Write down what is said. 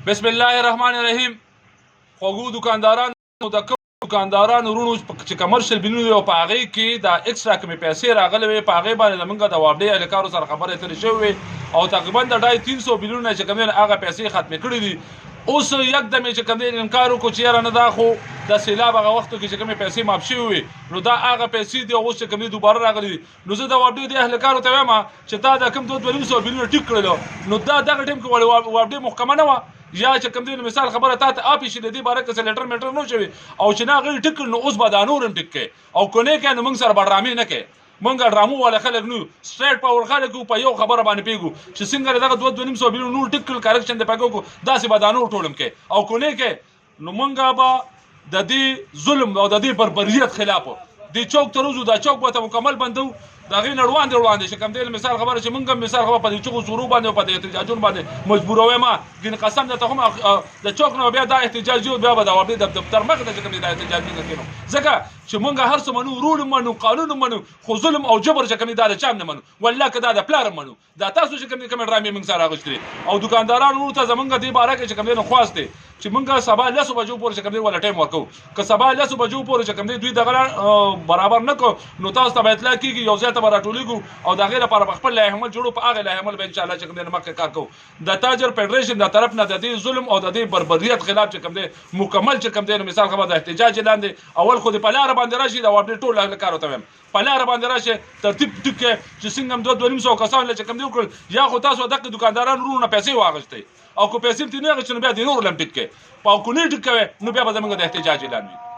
بسم الله الرحمن الرحیم. خوږو دکاندارانو د دکاندارانو ورونو چې کمرشل بینو او په هغې کې د اکسترا کومې پیسې راغلې وې په هغې باندې زمونږ د وابډې اهلکارو سره خبرې اترې شوې وې او تقریبا د 300 بلیونه چې کوم هغه پیسې ختمې کړې دي. اوس یکدم چې کوم انکار وکړو چې یاره نه دا خو د سیلاب هغه وختو کې چې کومې پیسې ماف شوې وې نو دا هغه پیسې دي اوس چې کومې دوباره راغلي دي. نو زه د وابډې د اهلکارو ته وایم چې تا د کوم 200 بلیونه ټیک کړلو نو دا دغه ټیم کې وابډې محکمه نه وه یا چې کوم دی مثال خبره تا ته اپی شي د دې باره کې څه لیټر میټر نه شوي او چې نه هغې ټیک کړ نو اوس به دا نور هم ټیک کوې او که نه یې کوې نو موږ سره به ډرامې نه کوې. موږ ډرامو والا خلک نو سټریټ پاور خلک یو په یو خبره باندې پوهېږو چې څنګه دغه 200 بلیون نور ټیک کړل کارکشن د پکې وکړو داسې به دا نور ټول هم کوې او که نه یې کوې نو موږ به د دې ظلم او د دې بربریت خلاف دې چوک ته روزو دا چوک به ته مکمل بندو د هغې نه وړاندې چې کوم دی مثال خبره چې موږ هم مثال خبره په دې چغو سورو باندې او په دې احتجاجونو باندې مجبورویم ګین قسم درته هم د چوک نه بیا دا احتجاج یو بیا به د وابډې د دفتر مخې ته چې کوم دی دا احتجاج نه کوو ځکه چې موږ هر څه منو رول منو قانون منو خو ظلم او جبر چې کوم دی دا د چا هم نه منو والله که دا د پلار منو دا تاسو چې کوم ډرامې موږ سره اخیستلې او دکاندارانو ته زمونږ دې باره کې چې کوم دی نو خواست دی چې موږ سبا 10 بجو پورې چې کوم دی ولا ټایم ورکوو که سبا 10 بجو پورې چې کوم دی دوی دغه برابر نه کړو نو تاسو ته به اطلاع کېږي یو ځای ته به راټولېږو او د هغې لپاره به خپل لایحه‌عمل جوړو په هغې لایحه‌عمل به انشاءالله چې کوم دی مخکې کار کوو. د تاجر فیډریشن د طرف نه د دې ظلم او د دې بربریت خلاف چې کوم دی مکمل چې کوم دی مثال خبره د احتجاج اعلان دی. اول خو د په لاره باندې راشي د وابډې ټول اهلکارو ته وایم په لاره باندې راشي ترتیب ټیک کړئ چې څنګه هم 200 کسان چې کوم دی وکړل یا خو تاسو دغه دکاندارانو ورونو نه پیسې واخیستئ او که پیسې هم ترې نه اخیستې نو بیا دې نور هم ټیک کړئ او که نه ټیک کوئ نو بیا به زموږ د احتجاج اعلان وي.